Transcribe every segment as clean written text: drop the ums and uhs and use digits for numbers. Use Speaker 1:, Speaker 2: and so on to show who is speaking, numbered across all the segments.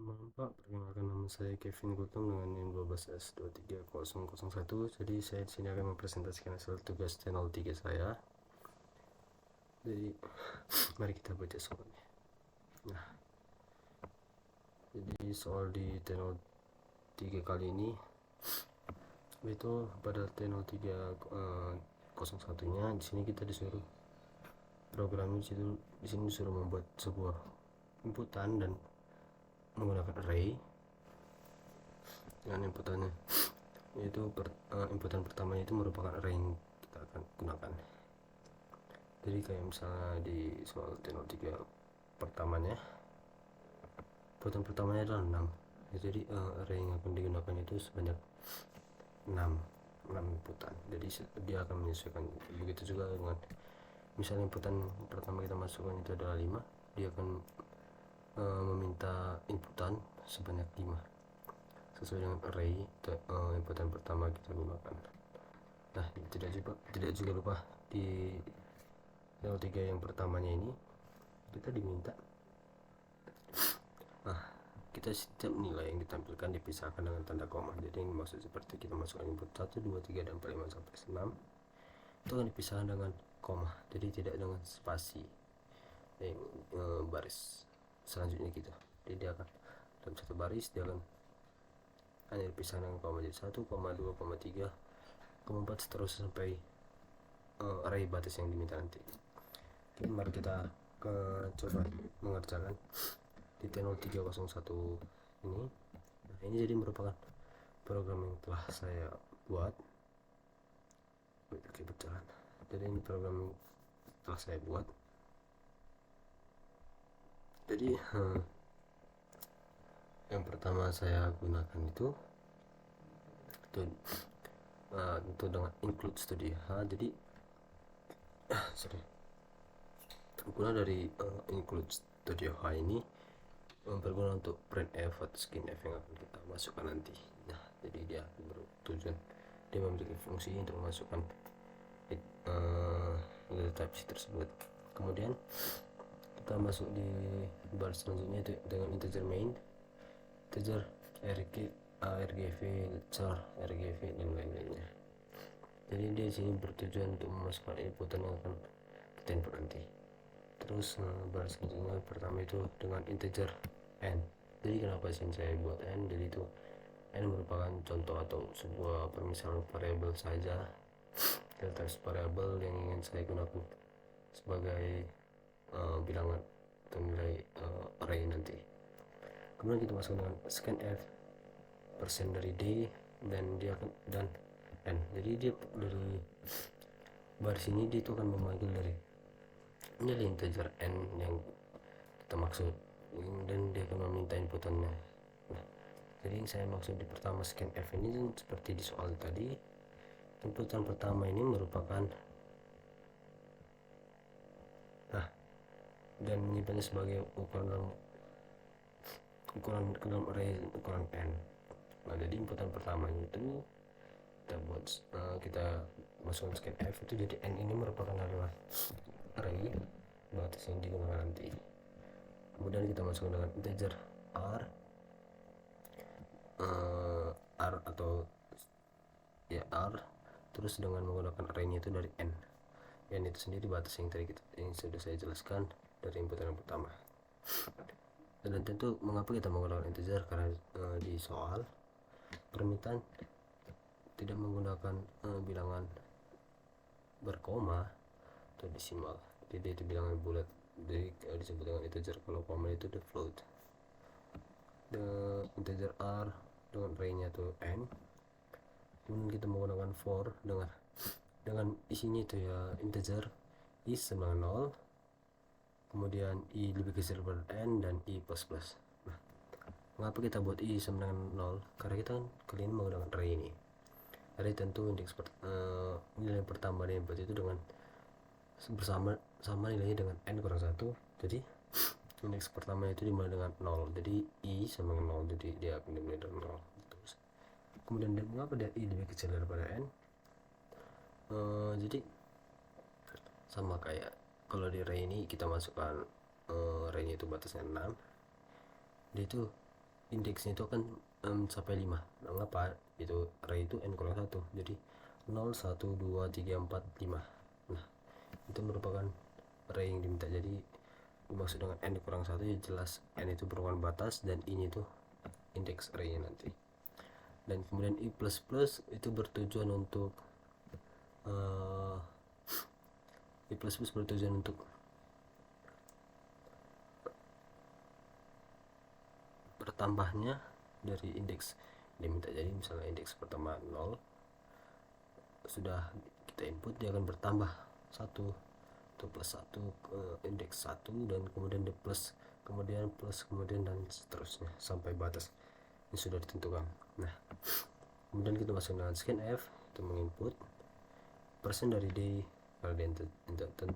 Speaker 1: Malam Pak, perkenalkan nama saya Kevin Gutong dengan NIM 12S23001. Jadi saya di sini akan mempresentasikan hasil tugas T03 saya. Jadi mari kita baca soalnya. Nah, jadi soal di T03 kali ini itu pada T0301 nya di sini kita disuruh programnya di sini disuruh membuat sebuah inputan dan menggunakan array dengan inputannya, yaitu inputan pertamanya itu merupakan array yang kita akan gunakan. Jadi kayak misalnya di soal T03 pertamanya, inputan pertamanya adalah 6 ya, jadi array yang akan digunakan itu sebanyak 6 inputan. Jadi dia akan menyesuaikan. Begitu juga dengan misalnya inputan pertama kita masukkan itu adalah 5, dia akan meminta inputan sebanyak 5 sesuai dengan array inputan pertama kita gunakan. Nah, tidak juga lupa di T03 yang pertamanya ini kita diminta kita setiap nilai yang ditampilkan dipisahkan dengan tanda koma. Jadi yang maksud seperti kita masukkan input 1, 2, 3, dan 4, 5 sampai 6 itu akan dipisahkan dengan koma, jadi tidak dengan spasi baris selanjutnya kita. Jadi dia akan dalam satu baris dia akan hanya dipisahkan dengan koma, jadi 1, 2, 3, 4 seterusnya sampai array batas yang diminta nanti. Oke, mari kita coba mengerjakan di T0301 ini. Nah, ini jadi merupakan program yang telah saya buat. Oke, berjalan. Jadi ini program yang telah saya buat. Jadi yang pertama saya gunakan itu dengan include stdio H. Jadi guna dari include stdio H ini berguna untuk printf atau scanf yang akan kita masukkan nanti. Nah, jadi dia bertujuan, dia memiliki fungsi untuk memasukkan data type tersebut. Kemudian kita masuk di baris selanjutnya itu dengan integer main, integer rgv, char rgv, dan lain-lainnya. Jadi dia sini bertujuan untuk memasukkan inputan yang akan kita input nanti. Terus baris selanjutnya pertama itu dengan integer n. Jadi kenapa sih saya buat n? Jadi itu n merupakan contoh atau sebuah permisalan variabel saja, data variabel yang ingin saya gunakan sebagai bilangan atau nilai array nanti. Kemudian kita masuk dengan scanf persen dari d dan dia akan dan n. Jadi dia dari baris ini dia itu akan memanggil dari nilai integer n yang kita maksud, dan dia akan meminta inputannya. Nah, jadi yang saya maksud di pertama scanf ini seperti di soal tadi, inputan pertama ini merupakan dan menyimpannya sebagai ukuran ke dalam array ukuran n. Nah, jadi inputan pertamanya itu kita masukkan scanf itu, jadi n ini merupakan adalah array batas yang digunakan nanti. Kemudian kita masukkan dengan integer r atau ya r, terus dengan menggunakan array-nya itu dari n. N itu sendiri batas yang tadi yang sudah saya jelaskan dari inputan yang pertama. Dan tentu mengapa kita menggunakan integer, karena di soal permintaan tidak menggunakan bilangan berkoma atau desimal, jadi itu bilangan bulat, jadi disebut dengan integer. Kalau koma itu the float. The integer r dengan array-nya itu n. Kemudian kita menggunakan for dengan isinya itu ya integer i sama 0, kemudian i lebih kecil daripada n, dan i plus plus. Nah, mengapa kita buat i sama dengan 0? Karena kita kan kali ini menggunakan array ini. Array tentu indeks nilai pertama dari input itu dengan sama nilainya dengan n kurang 1. Jadi indeks pertama itu dimulai dengan 0, jadi i sama dengan 0, jadi dia akan dimulai dari 0 terus. Kemudian mengapa dia i lebih kecil daripada n? Jadi sama kayak kalau di array ini kita masukkan array-nya itu batasnya 6, dia itu indeksnya itu akan sampai 5. Mengapa? Itu array itu n kurang 1, jadi 0 1 2 3 4 5. Nah, itu merupakan array yang diminta. Jadi dimaksud dengan n kurang 1 ya jelas n itu merupakan batas dan ini itu indeks arraynya nanti. Dan kemudian i++ itu bertujuan untuk i++ bertujuan untuk bertambahnya dari indeks diminta. Jadi misalnya indeks pertama 0, sudah kita input, dia akan bertambah 1 atau plus 1 ke indeks 1, dan kemudian dia plus, kemudian plus, kemudian dan seterusnya sampai batas yang sudah ditentukan. Nah, kemudian kita masuk dengan scanf, itu menginput persen dari d. Kalau dia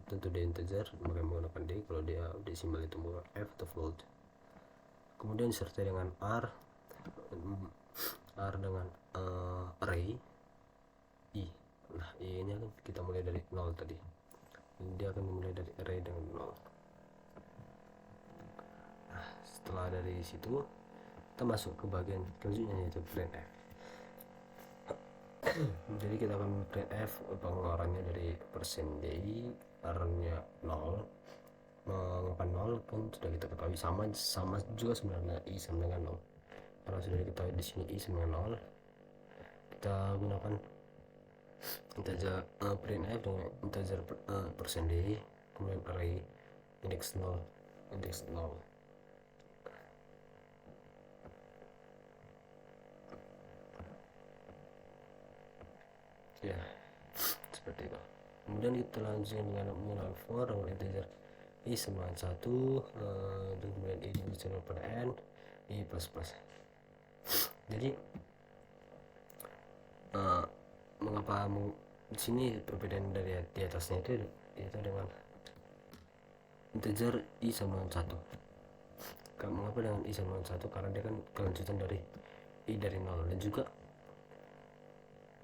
Speaker 1: tentu dia integer, maka menggunakan d. Kalau dia desimal itu menggunakan f atau float. Kemudian disertai dengan r dengan array i. Nah, i ini akan kita mulai dari 0 tadi. Dia akan dimulai dari array dengan 0. Nah, setelah dari situ kita masuk ke bagian selanjutnya, yaitu printf. Jadi kita akan printf pengeluarannya dari %d, r-nya 0. Mengapa 0 kan sudah kita ketahui, sama juga sebenarnya i sama dengan 0. Karena sudah diketahui di sini i sama dengan 0, kita gunakan integer printf dengan integer %d, kemudian array indeks 0 indeks 0. Ya, seperti itu. Kemudian kita lanjutkan dengan menggunakan for dengan integer i sama dengan 1, dan kemudian i divisional per n, i++. Jadi mengapa di sini perbedaan dari di atasnya itu yaitu dengan integer i sama dengan 1. Mengapa dengan i sama dengan 1? Karena dia kan kelanjutan dari i dari 0. Dan juga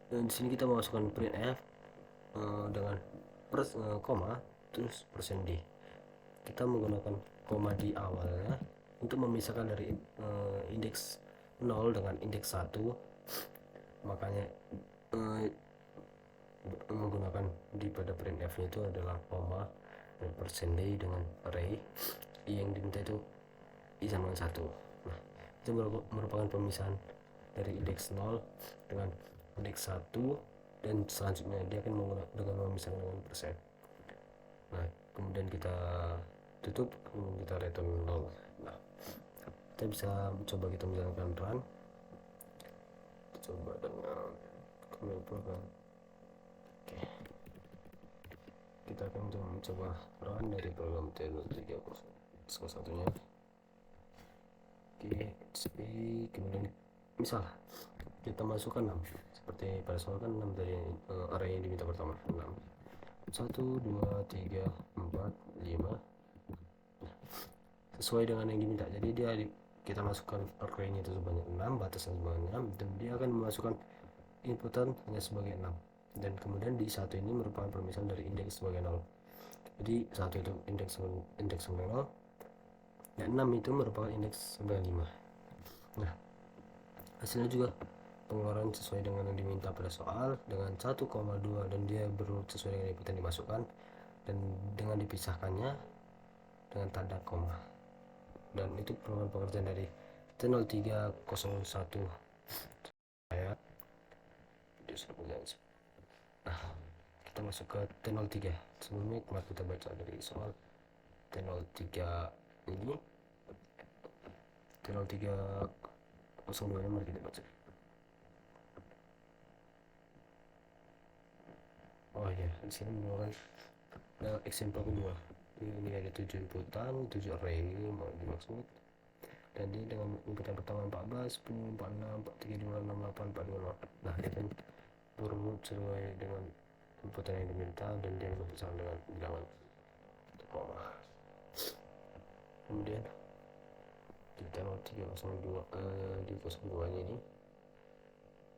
Speaker 1: di sini kita memasukkan printf dengan koma terus %d. Kita menggunakan koma di awalnya untuk memisahkan dari indeks 0 dengan indeks 1. Makanya menggunakan di pada printf itu adalah koma dan %d dengan array yang diminta itu i sama 1. Nah, itu merupakan pemisahan dari indeks 0 dengan indeks 1, dan selanjutnya dia akan menggunakan dengan memisahkan dengan persen. Nah, kemudian kita tutup, kemudian kita return 0. Nah, kita bisa coba kita menjalankan run. Coba dengan command program. Oke, kita akan mencoba run dari program T0301 nya. Oke, XP, kemudian misal kita masukkan 6 seperti pada soal kan 6 dari array yang diminta pertama, 6 1 2 3 4 5 sesuai dengan yang diminta. Jadi kita masukkan array-nya itu sebanyak 6, batasnya sebanyak 6, dan dia akan memasukkan inputan hanya sebagai 6, dan kemudian di 1 ini merupakan permisahan dari indeks sebagai 0. Jadi 1 itu indeks sebagai 0, dan 6 itu merupakan indeks sebagai 5. Nah, hasilnya juga pengeluaran sesuai dengan yang diminta pada soal dengan 1,2, dan dia berurut sesuai dengan input yang dimasukkan, dan dengan dipisahkannya dengan tanda koma. Dan itu merupakan pekerjaan dari T0301 saya. Nah, kita masuk ke T03. Sebelumnya mari kita baca dari soal T03 ini. T0302 nya mari kita baca. Oh ya, di sini merupakan example kedua. Ini ada 7 inputan, 7 array mau dimaksud, dan ini dengan inputan pertama 14, 10, 46, 43, 56, 8, 4, 5. Nah, dia kan berurut sesuai dengan inputan yang diminta, dan dia berpisah dengan bilangan koma. Kemudian kita 0302 di 02 nya ini,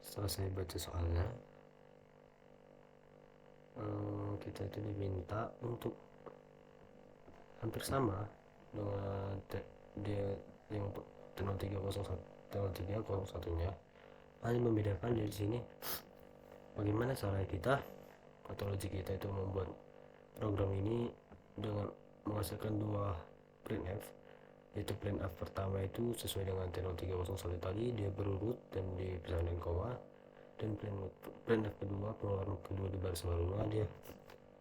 Speaker 1: setelah saya baca soalnya, kita itu diminta untuk hampir sama dengan dia yang 301 nya hanya membedakan dari sini bagaimana cara kita atau logik kita itu membuat program ini dengan menghasilkan dua printf, yaitu printf pertama itu sesuai dengan teknologi 301 tadi, dia berurut dan dipisahkan dengan koma, dan printf kedua, pengeluaran kedua di baris barunya, dia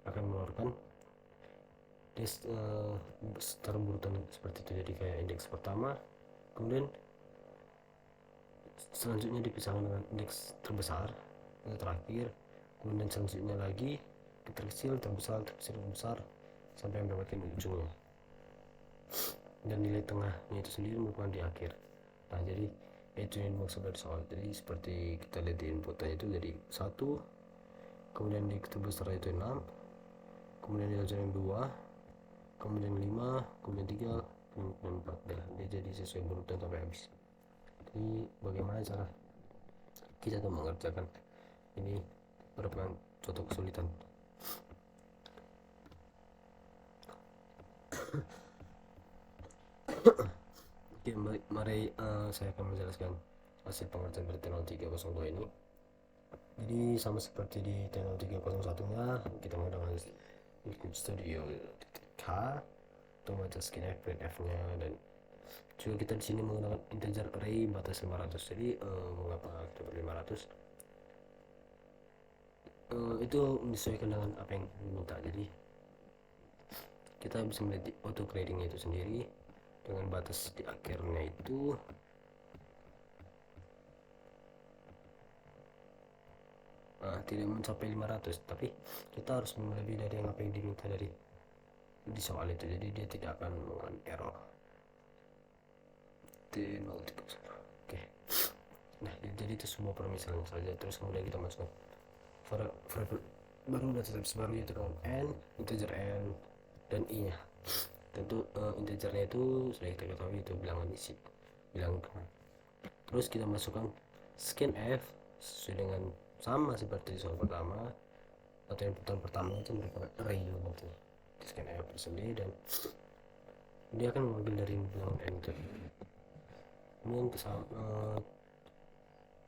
Speaker 1: akan mengeluarkan secara berurutan seperti itu, jadi kayak indeks pertama, kemudian selanjutnya dipisahkan dengan indeks terbesar itu terakhir, kemudian selanjutnya lagi terkecil, terbesar, terkecil, terbesar, sampai mendapatkan ujungnya, dan nilai tengahnya itu sendiri merupakan di akhir. Nah, jadi itu yang dimaksud dari soal. Jadi seperti kita lihat di inputnya itu jadi 1, kemudian di terbesar itu 6, kemudian dilanjutkan 2, kemudian 5, kemudian 3, kemudian 4, dan dia jadi sesuai berurutan sampai habis. Jadi bagaimana cara kita tuh mengerjakan ini merupakan suatu kesulitan. Oke, mari saya akan menjelaskan hasil pengerjaan dari teknologi 302 ini. Jadi sama seperti di teknologi 301 nya kita menggunakan Studio K untuk membaca skinf, printf nya, dan juga kita di sini menggunakan integer array batas 500. Jadi mengapa kita ber 500? Itu menyesuaikan dengan apa yang diminta. Jadi kita bisa melihat auto grading itu sendiri dengan batas di akhirnya itu tidak mencapai 500, tapi kita harus lebih dari yang apa yang diminta dari di soal itu, jadi dia tidak akan mengalami error. Oke. Nah, jadi itu semua permisalan saja. Terus kemudian kita masukkan variabel baru data type baru, yaitu dengan n, integer n, dan i nya. Tentu integernya itu sudah kita ketahui, itu bilangan isi, bilangan. Terus kita masukkan scanf sesuai dengan sama seperti soal pertama, atau inputan pertama itu merupakan array nanti di scanf tersendiri, dan dia akan mengambil dari bilangan n itu. Kemudian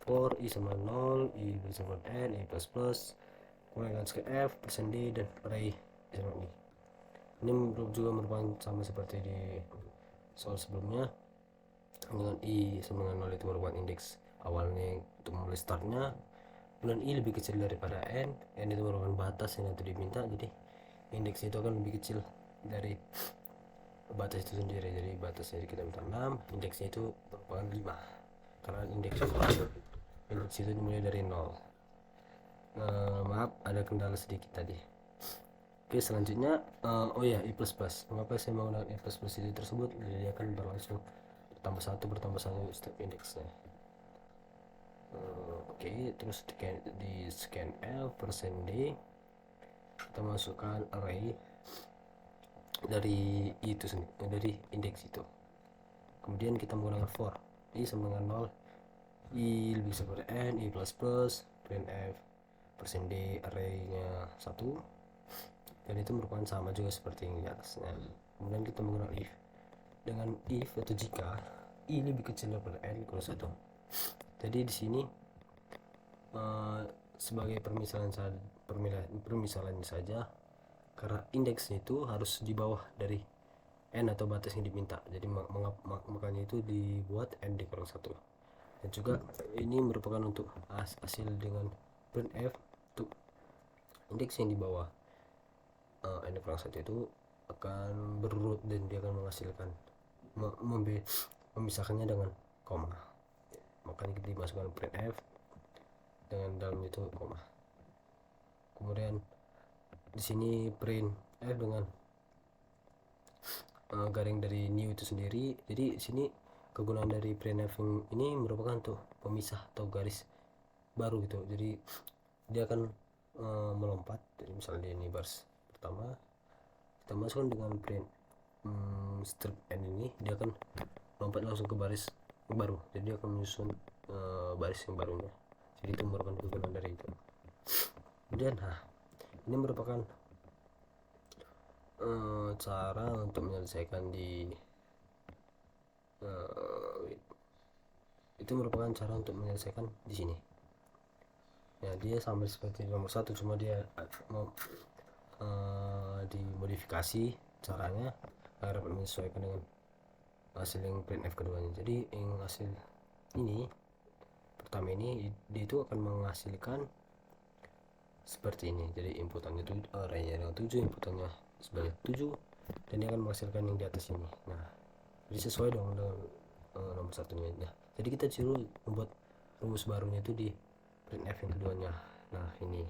Speaker 1: for i sama 0, i sama n, i plus plus, kemudian scanf, %d, dan array sama i. Ini juga merupakan sama seperti di soal sebelumnya, dengan i sama dengan 0 itu merupakan indeks awalnya untuk memulai startnya, kemudian i lebih kecil daripada n itu merupakan batas yang itu diminta, jadi indeks itu akan lebih kecil dari batas itu sendiri. Jadi batasnya kita minta 6, indeksnya itu merupakan 5 karena indeks itu dimulai dari 0. Maaf, ada kendala sedikit tadi. Oke, selanjutnya i plus plus. Mengapa saya menggunakan i plus plus itu tersebut? Jadi dia akan berlangsung bertambah satu step indeksnya. Oke, terus di scanf %d kita masukkan array dari itu sendiri, dari indeks itu. Kemudian kita menggunakan for i sama dengan 0, i lebih besar dari n, i plus plus, printf %d arraynya 1, dan itu merupakan sama juga seperti yang di atasnya. Kemudian kita menggunakan if, dengan if atau jika i lebih kecil daripada n kurang 1. Jadi di sini sebagai permisalan saja, karena indeksnya itu harus di bawah dari n atau batas yang diminta, jadi makanya itu dibuat n dikurang 1. Dan juga ini merupakan untuk hasil dengan printf untuk indeks yang di bawah n dikurang 1 itu akan berurut, dan dia akan menghasilkan memisahkannya dengan koma, makanya kita dimasukkan printf dengan dalam itu koma. Kemudian di sini print f dengan garing dari new itu sendiri. Jadi di sini kegunaan dari printf ini merupakan untuk pemisah atau garis baru gitu. Jadi dia akan melompat. Jadi misalnya ini baris pertama kita masukkan dengan print strip n ini, dia akan lompat langsung ke baris baru. Jadi dia akan menyusun baris yang barunya. Jadi itu merupakan kegunaan dari itu. Kemudian ini merupakan cara untuk menyelesaikan di itu merupakan cara untuk menyelesaikan di sini. Ya, dia sama seperti nomor 1, cuma dia mau dimodifikasi caranya agar dapat menyesuaikan dengan hasil yang printf keduanya. Jadi yang hasil ini pertama ini dia itu akan menghasilkan seperti ini. Jadi inputannya itu arraynya dengan 7, inputannya sebanyak 7, dan dia akan menghasilkan yang di atas ini. Nah, jadi sesuai dong dengan nomor satunya. Nah, jadi kita suruh membuat rumus barunya itu di printf yang keduanya. Nah, ini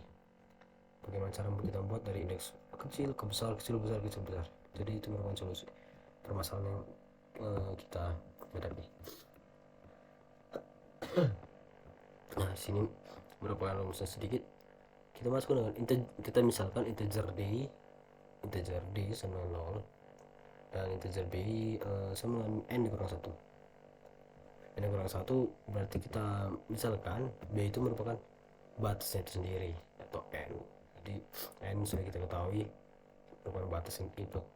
Speaker 1: bagaimana cara kita membuat dari indeks kecil ke besar, kecil besar, kecil besar. Jadi itu merupakan solusi permasalahan yang kita hadapi. Nah, sini merupakan rumusnya sedikit. Kita masuk dengan kita misalkan integer d sama dengan 0 dan integer b sama dengan n dikurang 1. N dikurang 1 berarti kita misalkan b itu merupakan batasnya itu sendiri atau n. Jadi n sudah kita ketahui merupakan batas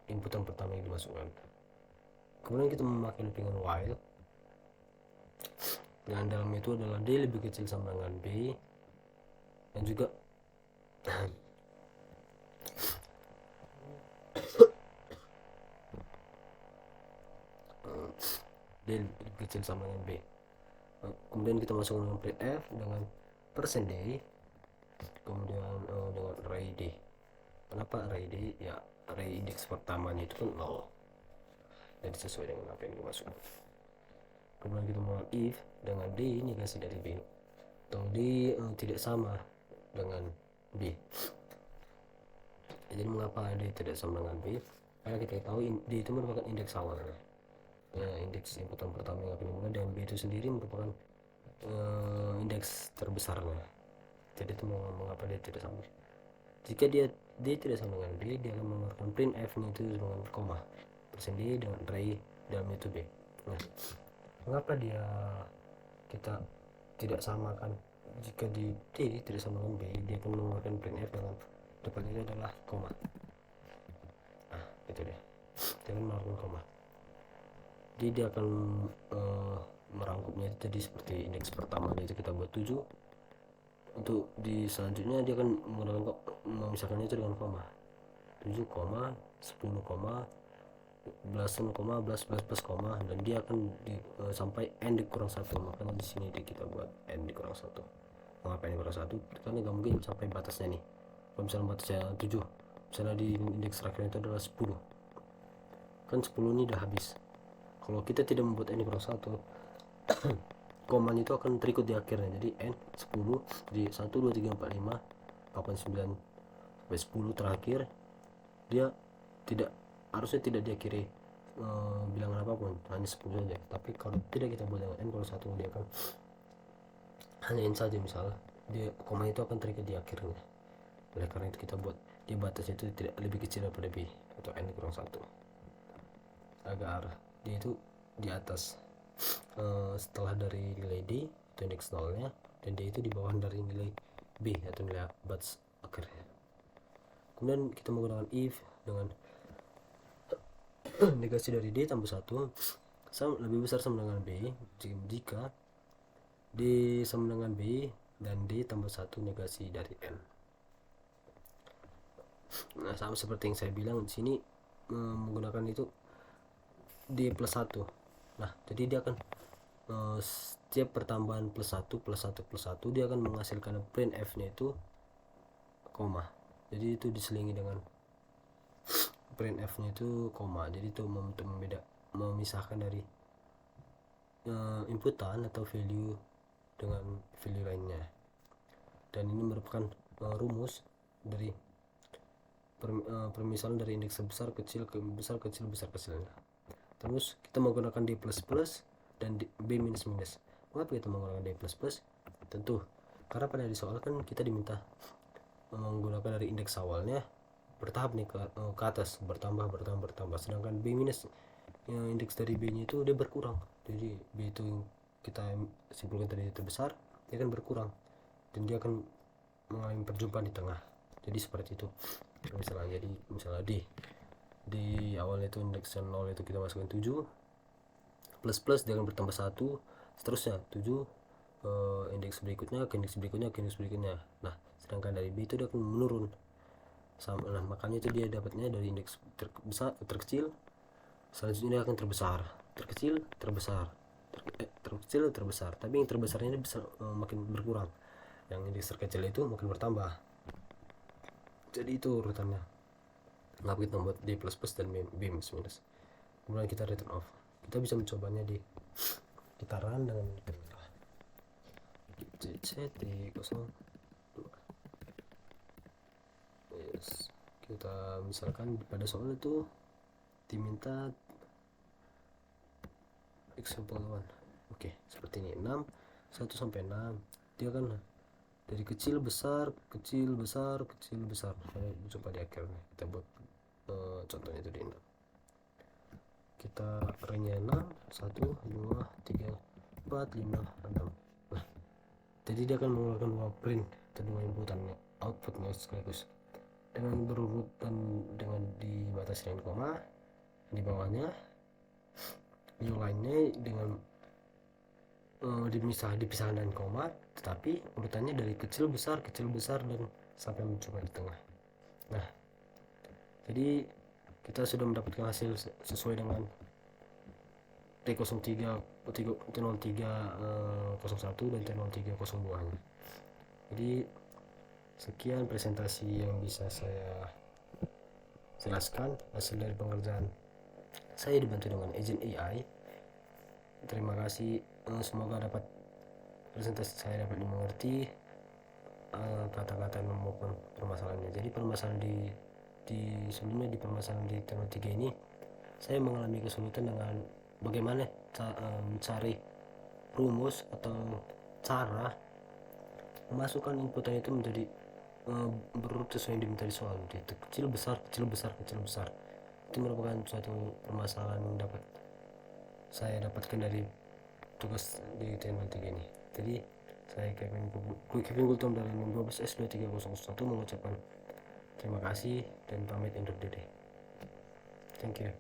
Speaker 1: inputan pertama yang dimasukkan. Kemudian kita memakai loopingan while, dan dalamnya itu adalah d lebih kecil sama dengan b, dan juga d lebih kecil sama dengan b. Kemudian kita masukkan dengan printf dengan %d, kemudian dengan array d. Kenapa array d? Ya, array indeks pertamanya itu kan 0, jadi sesuai dengan apa yang dimasukkan. Kemudian kita mau if dengan d negasi dari b, atau d tidak sama dengan b. Jadi mengapa d tidak sama dengan b? Karena kita tahu d itu merupakan indeks awal, ya, indeks inputan pertama yang akan dimulai, dan b itu sendiri merupakan indeks terbesarnya. Jadi itu mengapa dia tidak sama. Jika d tidak sama dengan b, dia akan mengeluarkan printf nya itu dengan koma %d dengan array dalamnya itu b. Nah, mengapa kita tidak samakan? Jika di d tidak sama dengan b, dia akan mengeluarkan printf dengan depannya adalah koma. Nah, itu dia, dia akan mengeluarkan koma. Jadi dia akan merangkumnya jadi seperti indeks pertama itu kita buat 7. Untuk di selanjutnya dia akan menggunakan memisahkannya itu dengan koma, 7, 10, belasan, belas koma, dan dia akan sampai n dikurang 1. Makanya di sini kita buat n dikurang 1. Mengapa n dikurang 1? Karena nggak mungkin sampai batasnya nih. Kalau misalnya batasnya 7, misalnya di indeks terakhir itu adalah 10, kan 10 ini udah habis. Kalau kita tidak membuat n dikurang 1, komanya itu akan terikut di akhirnya. Jadi n 10, jadi 1, 2, 3, 4, 5, 8, 9 sampai 10 terakhir, dia harusnya tidak diakhiri bilangan apapun, hanya 10 saja. Tapi kalau tidak kita buat dengan n kalau 1, dia akan hanya n saja. Misalnya dia koma itu akan terikat di akhirnya. Oleh karena itu kita buat di batasnya itu tidak lebih kecil daripada b atau n kurang 1, agar dia itu di atas setelah dari nilai d itu indeks 0 nya, dan dia itu di bawah dari nilai b atau nilai batas akhirnya. Kemudian kita menggunakan if dengan negasi dari d tambah 1 lebih besar sama dengan b jika d sama dengan b dan d tambah 1 negasi dari n. Nah, sama seperti yang saya bilang di sini menggunakan itu d plus 1. Nah, jadi dia akan setiap pertambahan plus 1 dia akan menghasilkan printf nya itu koma. Jadi itu diselingi dengan printf nya itu koma. Jadi itu untuk memisahkan dari inputan atau value dengan value lainnya. Dan ini merupakan rumus dari permisalan dari indeks besar kecil ke besar kecil besar kecil. Terus kita menggunakan d++ dan b-. Mengapa kita menggunakan d++? Tentu karena pada di soal kan kita diminta menggunakan dari indeks awalnya bertahap nih ke atas, bertambah, sedangkan b- indeks dari b nya itu dia berkurang. Jadi b itu yang kita simpulkan tadi itu besar, dia akan berkurang dan dia akan mengalami perjumpaan di tengah. Jadi seperti itu misalnya. Jadi misalnya di awalnya itu indeks 0 itu kita masukkan 7, plus dia akan bertambah 1, seterusnya 7 indeks berikutnya ke indeks berikutnya ke indeks berikutnya. Nah sedangkan dari B itu dia akan menurun sama. Nah makanya itu dia dapatnya dari indeks terkecil, selanjutnya dia akan terbesar, terkecil, terbesar, terkecil, terbesar. Tapi yang terbesarnya ini bisa makin berkurang, yang indeks terkecil itu makin bertambah. Jadi itu urutannya. Nah kita membuat D++ dan B minus. Kemudian kita return off. Kita bisa mencobanya di kita run dengan CCT02. Yes. Kita misalkan pada soal itu diminta example 1. Oke, seperti ini. 6 1 sampai 6. Dia kan dari kecil besar, kecil besar, kecil besar. Saya coba di akhirnya kita buat contohnya itu di 6. Kita range-nya 6 1 2 3 4 5 6. Nah, jadi dia akan mengeluarkan 2 print atau 2 inputannya, outputnya sekaligus dengan berurutan, dengan dibatasi dengan koma. Di bawahnya new line-nya dengan dipisahkan dengan koma, tetapi urutannya dari kecil besar dan sampai mencoba di tengah. Nah, jadi kita sudah mendapatkan hasil sesuai dengan T03 T0301 dan T0302 nya. Jadi sekian presentasi yang bisa saya jelaskan hasil dari pengerjaan saya dibantu dengan agent AI. Terima kasih, semoga dapat presentasi saya dapat dimengerti kata-kata maupun permasalahannya. Jadi permasalahan di sebelumnya, di permasalahan di channel 3 ini saya mengalami kesulitan dengan bagaimana mencari rumus atau cara memasukkan inputan itu menjadi berurut sesuai yang diminta di soal, di kecil besar. Itu merupakan suatu permasalahan yang dapat saya dapatkan dari tugas di channel 3 ini. Jadi saya Kevin Gultom dari 12S2301 mengucapkan terima kasih dan pamit undur diri. Thank you.